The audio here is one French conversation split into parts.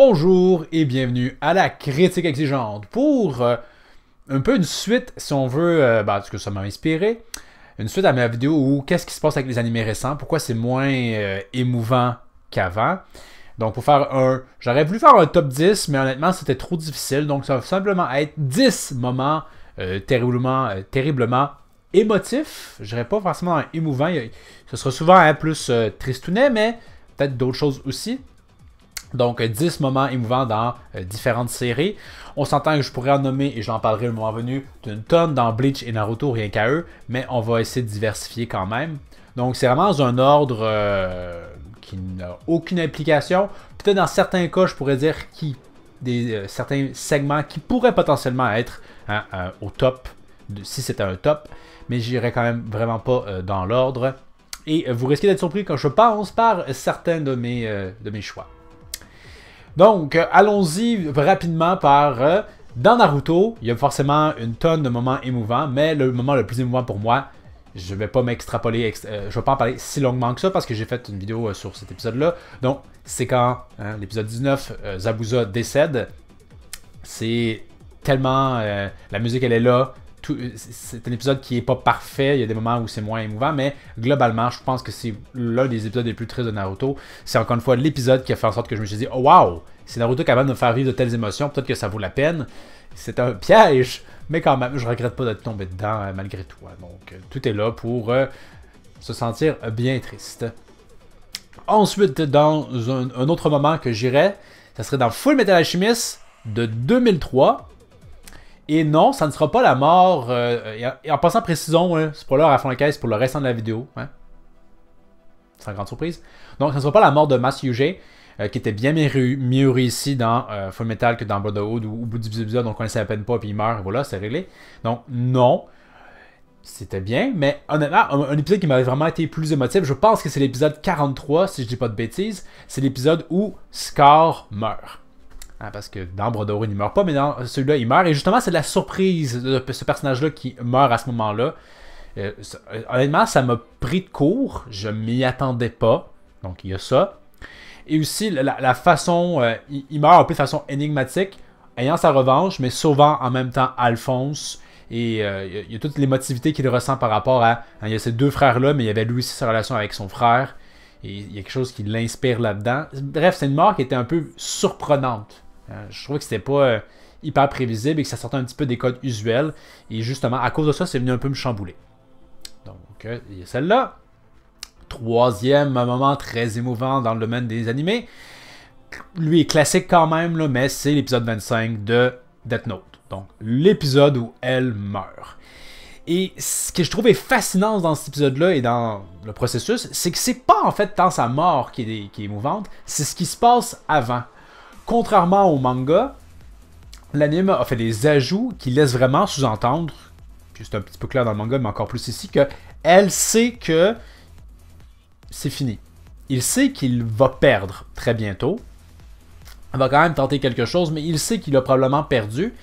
Bonjour et bienvenue à la critique exigeante pour un peu une suite, si on veut, parce que ça m'a inspiré, une suite à ma vidéo où qu'est-ce qui se passe avec les animés récents, pourquoi c'est moins émouvant qu'avant. Donc pour faire j'aurais voulu faire un top 10, mais honnêtement c'était trop difficile, donc ça va simplement être 10 moments terriblement émotifs. Je dirais pas forcément émouvant, ce sera souvent plus tristounet, mais peut-être d'autres choses aussi. Donc 10 moments émouvants dans différentes séries. On s'entend que je pourrais en nommer, et j'en parlerai le moment venu, d'une tonne dans Bleach et Naruto, rien qu'à eux, mais on va essayer de diversifier quand même. Donc c'est vraiment dans un ordre qui n'a aucune implication. Peut-être dans certains cas, je pourrais dire certains segments qui pourraient potentiellement être au top, si c'était un top, mais j'irai quand même vraiment pas dans l'ordre. Et vous risquez d'être surpris quand je pense par certains de mes choix. Donc, allons-y rapidement par... dans Naruto, il y a forcément une tonne de moments émouvants, mais le moment le plus émouvant pour moi, je vais pas m'extrapoler, je vais pas en parler si longuement que ça, parce que j'ai fait une vidéo sur cet épisode-là. Donc, c'est quand l'épisode 19, Zabuza décède. C'est tellement... la musique, elle est là. C'est un épisode qui est pas parfait, il y a des moments où c'est moins émouvant, mais globalement, je pense que c'est l'un des épisodes les plus tristes de Naruto. C'est encore une fois l'épisode qui a fait en sorte que je me suis dit « Oh wow! C'est Naruto capable de me faire vivre de telles émotions, peut-être que ça vaut la peine. » C'est un piège, mais quand même, je regrette pas d'être tombé dedans malgré tout. Donc, tout est là pour se sentir bien triste. Ensuite, dans un autre moment que j'irais, ça serait dans Full Metal Alchemist de 2003. Et non, ça ne sera pas la mort. Et en passant, précisons, spoiler à fond de caisse pour le restant de la vidéo. Sans grande surprise. Donc, ça ne sera pas la mort de Masyuge, qui était bien mieux réussi dans Full Metal que dans Brotherhood, où au bout du épisode, on ne connaissait à peine pas, puis il meurt, et voilà, c'est réglé. Donc, non. C'était bien, mais honnêtement, un épisode qui m'avait vraiment été plus émotif, je pense que c'est l'épisode 43, si je dis pas de bêtises. C'est l'épisode où Scar meurt. Parce que dans Brotherhood, il meurt pas, mais dans celui-là, il meurt. Et justement, c'est de la surprise de ce personnage-là qui meurt à ce moment-là. Honnêtement, ça m'a pris de court. Je m'y attendais pas. Donc, il y a ça. Et aussi, la façon... il meurt un peu de façon énigmatique, ayant sa revanche, mais sauvant en même temps Alphonse. Et il y a toute l'émotivité qu'il ressent par rapport à... il y a ces deux frères-là, mais il y avait lui aussi sa relation avec son frère. Et il y a quelque chose qui l'inspire là-dedans. Bref, c'est une mort qui était un peu surprenante. Je trouvais que c'était pas hyper prévisible et que ça sortait un petit peu des codes usuels. Et justement, à cause de ça, c'est venu un peu me chambouler. Donc, il y a celle-là. Troisième moment très émouvant dans le domaine des animés. Lui est classique quand même, là, mais c'est l'épisode 25 de Death Note. Donc, l'épisode où elle meurt. Et ce que je trouvais fascinant dans cet épisode-là et dans le processus, c'est que c'est pas en fait tant sa mort qui est émouvante, c'est ce qui se passe avant. Contrairement au manga, l'anime a fait des ajouts qui laissent vraiment sous-entendre, puis c'est un petit peu clair dans le manga, mais encore plus ici, qu'elle sait que c'est fini. Il sait qu'il va perdre très bientôt. Elle va quand même tenter quelque chose, mais il sait qu'il a probablement perdu.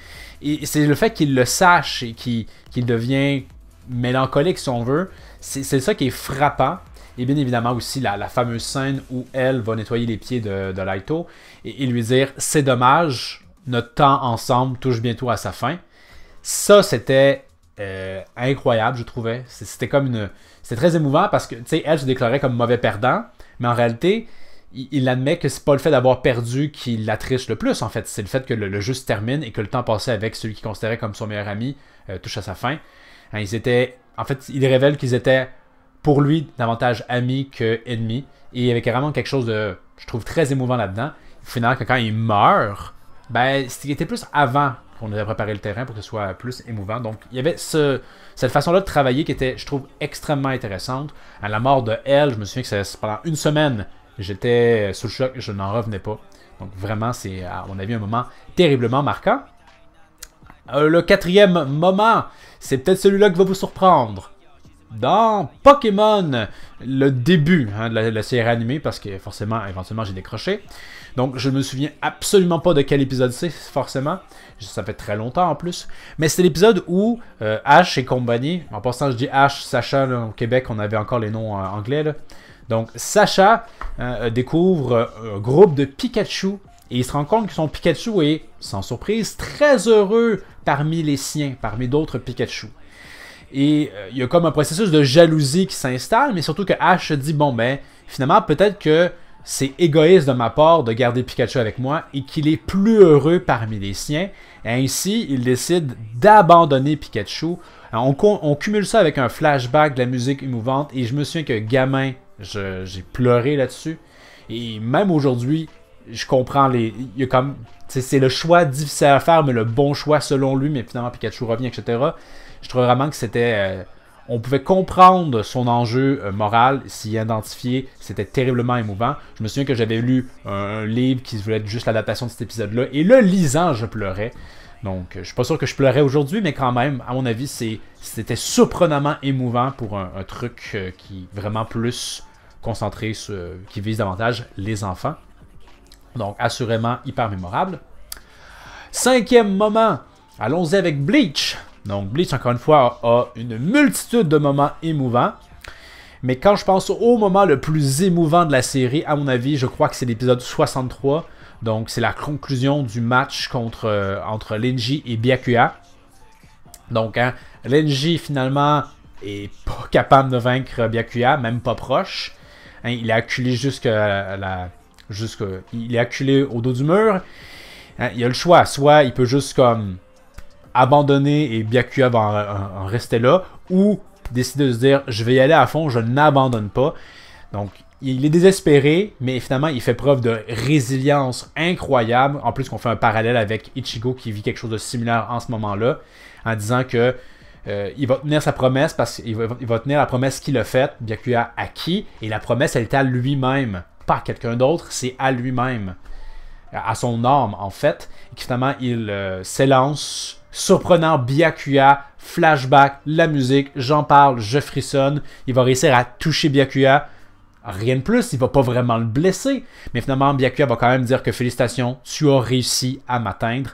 Et c'est le fait qu'il le sache et qu'il devient mélancolique, si on veut, c'est ça qui est frappant. Et bien évidemment aussi la fameuse scène où elle va nettoyer les pieds de Laito et lui dire « C'est dommage, notre temps ensemble touche bientôt à sa fin ». Ça, c'était incroyable, je trouvais. C'était comme c'était très émouvant parce que, tu sais, elle se déclarait comme mauvais perdant, mais en réalité, il admet que c'est pas le fait d'avoir perdu qui l'attriste le plus, en fait. C'est le fait que le jeu se termine et que le temps passé avec celui qu'il considérait comme son meilleur ami touche à sa fin. En fait, il révèle qu'ils étaient, pour lui, davantage amis que ennemis. Et il y avait carrément quelque chose de, je trouve, très émouvant là-dedans. Finalement, quand il meurt, ben, c'était plus avant qu'on avait préparé le terrain pour que ce soit plus émouvant. Donc, il y avait cette façon-là de travailler qui était, je trouve, extrêmement intéressante. À la mort de elle, je me souviens que pendant une semaine, j'étais sous le choc, je n'en revenais pas. Donc, vraiment, c'est, à mon avis, un moment terriblement marquant. Le quatrième moment, c'est peut-être celui-là qui va vous surprendre. Dans Pokémon, le début de la série animée, parce que forcément, éventuellement, j'ai décroché. Donc, je ne me souviens absolument pas de quel épisode c'est, forcément. Ça fait très longtemps en plus. Mais c'est l'épisode où Ash et compagnie, en passant, je dis Ash, Sacha, là, au Québec, on avait encore les noms anglais. Là. Donc, Sacha découvre un groupe de Pikachu Et il se rend compte que son Pikachu est, sans surprise, très heureux parmi les siens, parmi d'autres Pikachu. Et il y a comme un processus de jalousie qui s'installe, mais surtout que Ash se dit, bon ben, finalement, peut-être que c'est égoïste de ma part de garder Pikachu avec moi et qu'il est plus heureux parmi les siens. Et ainsi, il décide d'abandonner Pikachu. On cumule ça avec un flashback de la musique émouvante et je me souviens que gamin, j'ai pleuré là-dessus. Et même aujourd'hui, je comprends il y a comme, c'est le choix difficile à faire, mais le bon choix selon lui, mais finalement Pikachu revient, etc. Je trouve vraiment que c'était... on pouvait comprendre son enjeu moral, s'y identifier, c'était terriblement émouvant. Je me souviens que j'avais lu un livre qui voulait être juste l'adaptation de cet épisode-là, et le lisant, je pleurais. Donc, je suis pas sûr que je pleurais aujourd'hui, mais quand même, à mon avis, c'était surprenamment émouvant pour un truc qui est vraiment plus concentré qui vise davantage les enfants. Donc, assurément hyper mémorable. 5e moment, allons-y avec Bleach. Donc, Bleach, encore une fois, a une multitude de moments émouvants. Mais quand je pense au moment le plus émouvant de la série, à mon avis, je crois que c'est l'épisode 63. Donc, c'est la conclusion du match entre Lenji et Byakuya. Donc, Lenji, finalement, est pas capable de vaincre Byakuya, même pas proche. Il est acculé il est acculé au dos du mur. Il a le choix. Soit il peut juste comme abandonner et Byakuya va en rester là, ou décider de se dire je vais y aller à fond, je n'abandonne pas. Donc il est désespéré, mais finalement il fait preuve de résilience incroyable. En plus qu'on fait un parallèle avec Ichigo qui vit quelque chose de similaire en ce moment-là, en disant que il va tenir sa promesse parce qu'il va tenir la promesse qu'il a faite, Byakuya à qui, et la promesse elle était à lui-même, pas à quelqu'un d'autre, c'est à lui-même, à son âme en fait, et finalement il s'élance. Surprenant Byakuya, flashback, la musique, j'en parle, je frissonne. Il va réussir à toucher Byakuya. Rien de plus, il va pas vraiment le blesser. Mais finalement, Byakuya va quand même dire que félicitations, tu as réussi à m'atteindre.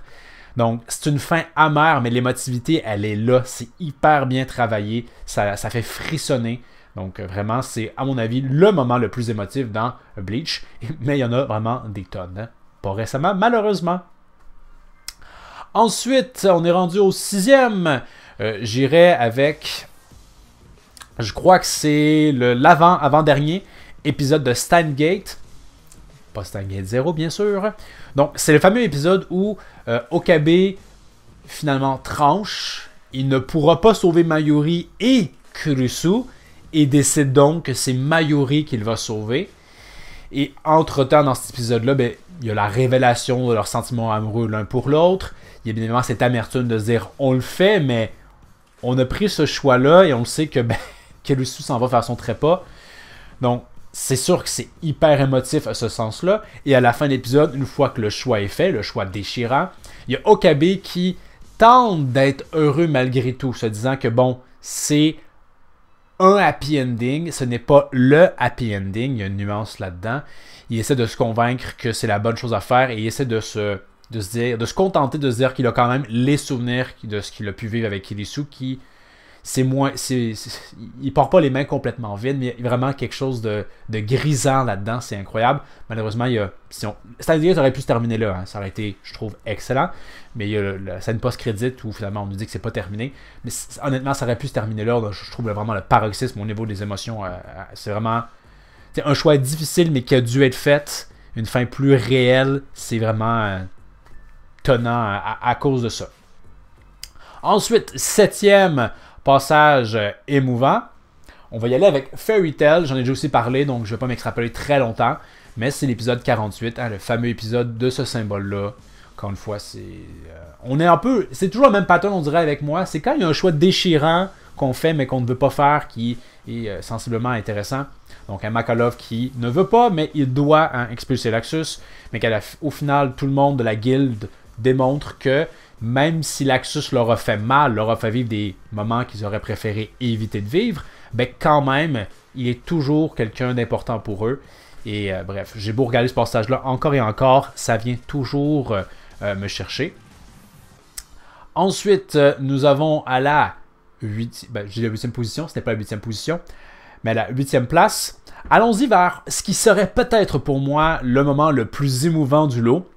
Donc, c'est une fin amère, mais l'émotivité, elle est là. C'est hyper bien travaillé. Ça fait frissonner. Donc, vraiment, c'est, à mon avis, le moment le plus émotif dans Bleach. Mais il y en a vraiment des tonnes. Hein? Pas récemment, malheureusement. Ensuite, on est rendu au 6e. J'irai avec... Je crois que c'est l'avant-dernier épisode de Steins Gate. Pas Steins Gate 0, bien sûr. Donc, c'est le fameux épisode où Okabe, finalement, tranche. Il ne pourra pas sauver Mayuri et Kurusu. Et décide donc que c'est Mayuri qu'il va sauver. Et entre-temps, dans cet épisode-là, ben, il y a la révélation de leurs sentiments amoureux l'un pour l'autre. Il y a bien évidemment cette amertume de se dire on le fait, mais on a pris ce choix-là et on le sait que Kurusu s'en va faire son trépas. Donc, c'est sûr que c'est hyper émotif à ce sens-là. Et à la fin de l'épisode, une fois que le choix est fait, le choix déchirant, il y a Okabe qui tente d'être heureux malgré tout, se disant que bon, c'est un happy ending, ce n'est pas le happy ending, il y a une nuance là-dedans. Il essaie de se convaincre que c'est la bonne chose à faire et il essaie de se contenter de se dire qu'il a quand même les souvenirs de ce qu'il a pu vivre avec Kirisu, qui il part pas les mains complètement vides, mais il y a vraiment quelque chose de grisant là-dedans, c'est incroyable. Malheureusement, Steins Gate aurait pu se terminer là, hein. Ça aurait été, je trouve, excellent, mais il y a la scène post-crédit où finalement on nous dit que c'est pas terminé, mais honnêtement, ça aurait pu se terminer là. Je trouve vraiment le paroxysme au niveau des émotions, c'est vraiment un choix difficile, mais qui a dû être fait, une fin plus réelle, c'est vraiment tonnant à cause de ça. Ensuite, 7e passage émouvant. On va y aller avec Fairy Tail. J'en ai déjà aussi parlé, donc je ne vais pas m'extrapoler très longtemps. Mais c'est l'épisode 48, hein, le fameux épisode de ce symbole-là. Encore une fois, c'est toujours le même pattern, on dirait, avec moi. C'est quand il y a un choix déchirant qu'on fait, mais qu'on ne veut pas faire, qui est sensiblement intéressant. Donc un Makalov qui ne veut pas, mais il doit expulser Laxus. Mais qu'au final, tout le monde de la guilde démontre que même si Laxus leur a fait mal, leur a fait vivre des moments qu'ils auraient préféré éviter de vivre, ben quand même, il est toujours quelqu'un d'important pour eux. Et bref, j'ai beau regarder ce passage-là encore et encore, ça vient toujours me chercher. Ensuite, nous avons à la 8e position, ce n'est pas la 8e position, mais à la 8e place. Allons-y vers ce qui serait peut-être pour moi le moment le plus émouvant du lot.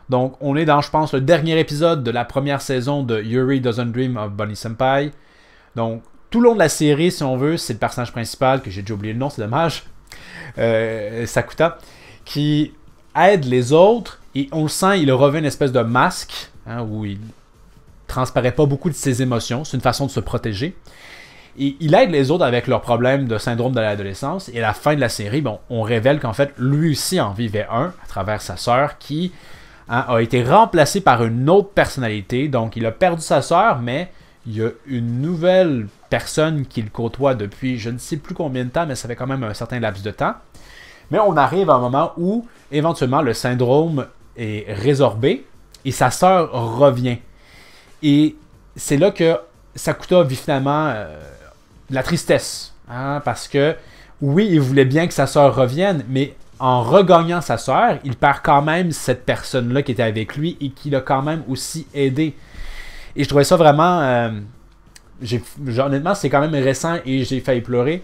Donc, on est dans, je pense, le dernier épisode de la première saison de Yuri Doesn't Dream of Bunny Senpai. Donc, tout le long de la série, si on veut, c'est le personnage principal, que j'ai déjà oublié le nom, c'est dommage, Sakuta, qui aide les autres, et on le sent, il revêt une espèce de masque, où il transparaît pas beaucoup de ses émotions, c'est une façon de se protéger. Et il aide les autres avec leurs problèmes de syndrome de l'adolescence, et à la fin de la série, bon, on révèle qu'en fait, lui aussi en vivait un, à travers sa sœur, qui a été remplacée par une autre personnalité. Donc, il a perdu sa sœur, mais il y a une nouvelle personne qu'il côtoie depuis je ne sais plus combien de temps, mais ça fait quand même un certain laps de temps. Mais on arrive à un moment où, éventuellement, le syndrome est résorbé et sa sœur revient. Et c'est là que Sakuta vit finalement la tristesse. Parce que, oui, il voulait bien que sa sœur revienne, mais en regagnant sa sœur, il perd quand même cette personne-là qui était avec lui et qui l'a quand même aussi aidé. Et je trouvais ça vraiment... honnêtement, c'est quand même récent et j'ai failli pleurer.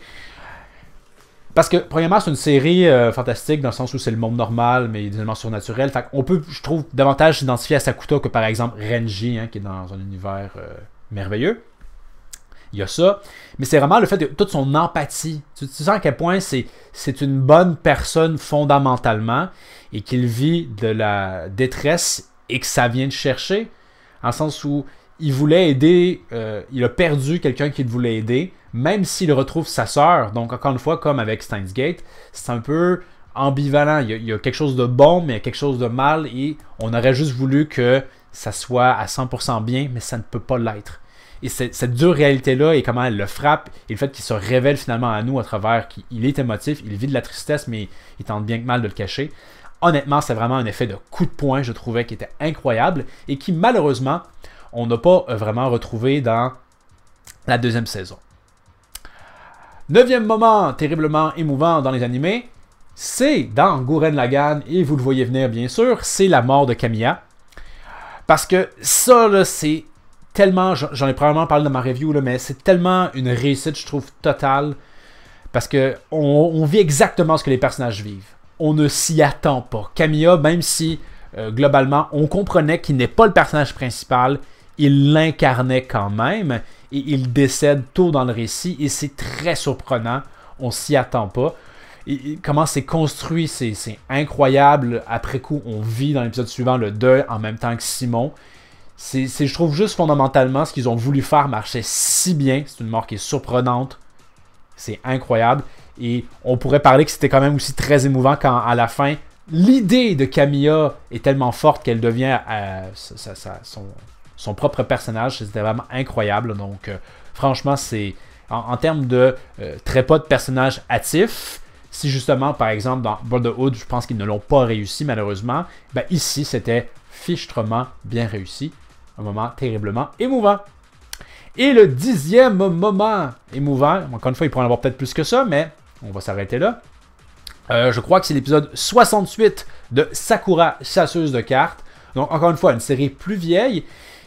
Parce que, premièrement, c'est une série fantastique dans le sens où c'est le monde normal, mais des éléments surnaturels. Fait qu'on peut, je trouve, davantage s'identifier à Sakuta que par exemple Renji, qui est dans un univers merveilleux. Il y a ça. Mais c'est vraiment le fait de toute son empathie. Tu sens à quel point c'est une bonne personne fondamentalement et qu'il vit de la détresse et que ça vient de chercher. En le sens où il voulait aider, il a perdu quelqu'un qu'il voulait aider, même s'il retrouve sa sœur. Donc, encore une fois, comme avec Steins Gate, c'est un peu ambivalent. Il y a quelque chose de bon, mais il y a quelque chose de mal, et on aurait juste voulu que ça soit à 100% bien, mais ça ne peut pas l'être. Et cette dure réalité-là, et comment elle le frappe, et le fait qu'il se révèle finalement à nous à travers qu'il est émotif, il vit de la tristesse, mais il tente bien que mal de le cacher. Honnêtement, c'est vraiment un effet de coup de poing, je trouvais, qui était incroyable, et qui, malheureusement, on n'a pas vraiment retrouvé dans la deuxième saison. 9e moment terriblement émouvant dans les animés, c'est dans Gurren Lagann, et vous le voyez venir bien sûr, c'est la mort de Kamiya. Parce que ça, là, c'est tellement, j'en ai probablement parlé dans ma review, là, mais c'est tellement une réussite, je trouve, totale. Parce que on vit exactement ce que les personnages vivent. On ne s'y attend pas. Kamiya, même si, globalement, on comprenait qu'il n'est pas le personnage principal, il l'incarnait quand même, et il décède tôt dans le récit, et c'est très surprenant, on s'y attend pas. Et comment c'est construit, c'est incroyable. Après coup, on vit dans l'épisode suivant le deuil en même temps que Simon. Je trouve juste fondamentalement ce qu'ils ont voulu faire marchait si bien. C'est une mort qui est surprenante, c'est incroyable, et on pourrait parler que c'était quand même aussi très émouvant quand à la fin, l'idée de Kamiya est tellement forte qu'elle devient son propre personnage. C'était vraiment incroyable. Donc, franchement, c'est en termes de trépas de personnages hâtifs, si justement, par exemple, dans Brotherhood, je pense qu'ils ne l'ont pas réussi, malheureusement, ben ici, c'était fichtrement bien réussi. Un moment terriblement émouvant. Et le 10e moment émouvant, encore une fois, il pourrait en avoir peut-être plus que ça, mais on va s'arrêter là. Je crois que c'est l'épisode 68 de Sakura, chasseuse de cartes. Donc, encore une fois, une série plus vieille.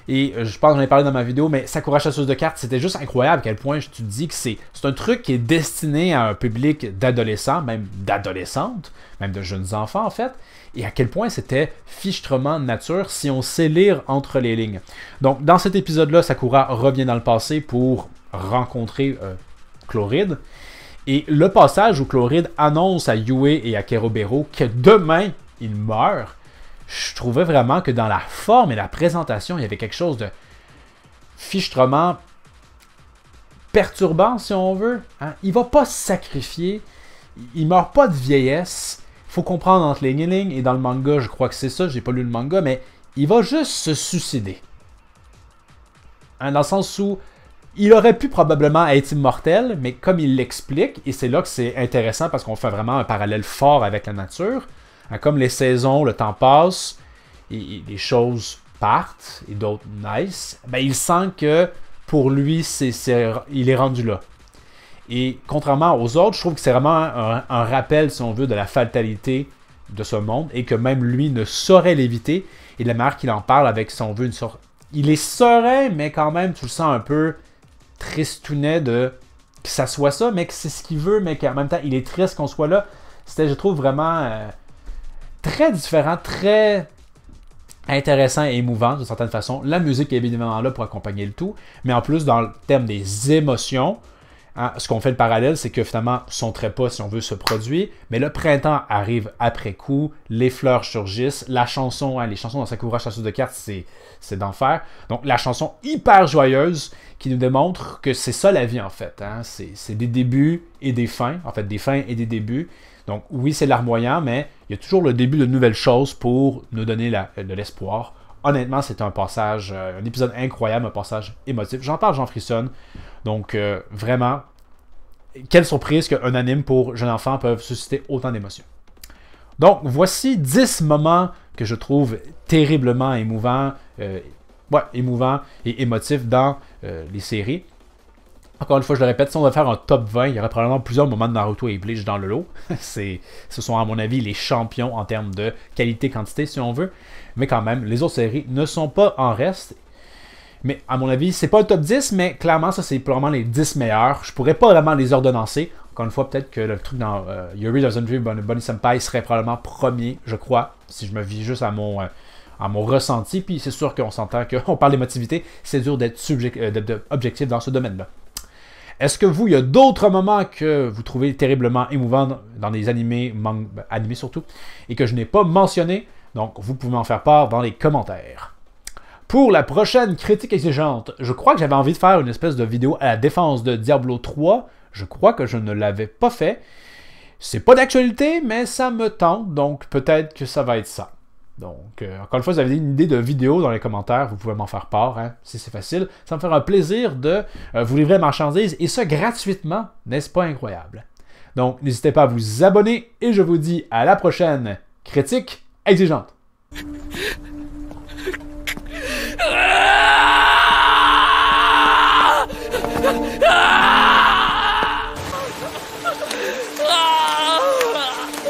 Et je pense que j'en ai parlé dans ma vidéo, mais Sakura chasseuse de cartes, c'était juste incroyable à quel point tu te dis que c'est un truc qui est destiné à un public d'adolescents, même d'adolescentes, même de jeunes enfants en fait, et à quel point c'était fichtrement nature si on sait lire entre les lignes. Donc dans cet épisode-là, Sakura revient dans le passé pour rencontrer Chloride, et le passage où Chloride annonce à Yue et à Kerobero que demain, il meurt, je trouvais vraiment que dans la forme et la présentation, il y avait quelque chose de fichtrement perturbant, si on veut. Il va pas se sacrifier, il meurt pas de vieillesse. Il faut comprendre entre les lignes, et dans le manga, je crois que c'est ça, j'ai pas lu le manga, mais il va juste se suicider. Dans le sens où il aurait pu probablement être immortel, mais comme il l'explique, et c'est là que c'est intéressant parce qu'on fait vraiment un parallèle fort avec la nature. Comme les saisons, le temps passe, et les choses partent, et d'autres naissent, ben il sent que pour lui, il est rendu là. Et contrairement aux autres, je trouve que c'est vraiment un rappel, si on veut, de la fatalité de ce monde, et que même lui ne saurait l'éviter. Et de la manière qu'il en parle avec, si on veut, une sorte... Il est serein, mais quand même, tu le sens un peu tristounet de que ça soit ça, mais que c'est ce qu'il veut, mais qu'en même temps, il est triste qu'on soit là. C'était, je trouve, vraiment... très différent, très intéressant et émouvant d'une certaine façon. La musique est évidemment là pour accompagner le tout, mais en plus, dans le thème des émotions, hein, ce qu'on fait le parallèle, c'est que finalement, son trépas, si on veut, se produit, mais le printemps arrive après coup, les fleurs surgissent, la chanson, hein, les chansons dans Sakura Chasseuse de cartes, c'est d'enfer. Donc, la chanson hyper joyeuse qui nous démontre que c'est ça la vie en fait. Hein. C'est des débuts et des fins, en fait, des fins et des débuts. Donc, oui, c'est larmoyant, mais il y a toujours le début de nouvelles choses pour nous donner de l'espoir. Honnêtement, c'est un passage, un épisode incroyable, un passage émotif. J'en parle, j'en frissonne. Donc, vraiment, quelle surprise qu'un anime pour jeunes enfants peut susciter autant d'émotions. Donc, voici 10 moments que je trouve terriblement émouvants, émouvants et émotifs dans les séries. Encore une fois, je le répète, si on va faire un top 20, il y aura probablement plusieurs moments de Naruto et Bleach dans le lot. Ce sont, à mon avis, les champions en termes de qualité-quantité, si on veut. Mais quand même, les autres séries ne sont pas en reste. Mais à mon avis, c'est pas le top 10, mais clairement, ça, c'est probablement les 10 meilleurs. Je pourrais pas vraiment les ordonnancer. Encore une fois, peut-être que le truc dans Yuri Doesn't Dream Bunny Senpai serait probablement premier, je crois, si je me vis juste à mon ressenti. Puis c'est sûr qu'on s'entend qu'on parle d'émotivité, c'est dur d'être objectif dans ce domaine-là. Est-ce que vous, il y a d'autres moments que vous trouvez terriblement émouvants dans des animés surtout, et que je n'ai pas mentionné? Donc, vous pouvez m'en faire part dans les commentaires. Pour la prochaine critique exigeante, je crois que j'avais envie de faire une espèce de vidéo à la défense de Diablo 3. Je crois que je ne l'avais pas fait. C'est pas d'actualité, mais ça me tente, donc peut-être que ça va être ça. Donc, encore une fois, si vous avez une idée de vidéo dans les commentaires, vous pouvez m'en faire part, hein, si c'est facile. Ça me fera un plaisir de vous livrer la marchandise, et ça gratuitement, n'est-ce pas incroyable? Donc, n'hésitez pas à vous abonner, et je vous dis à la prochaine critique exigeante.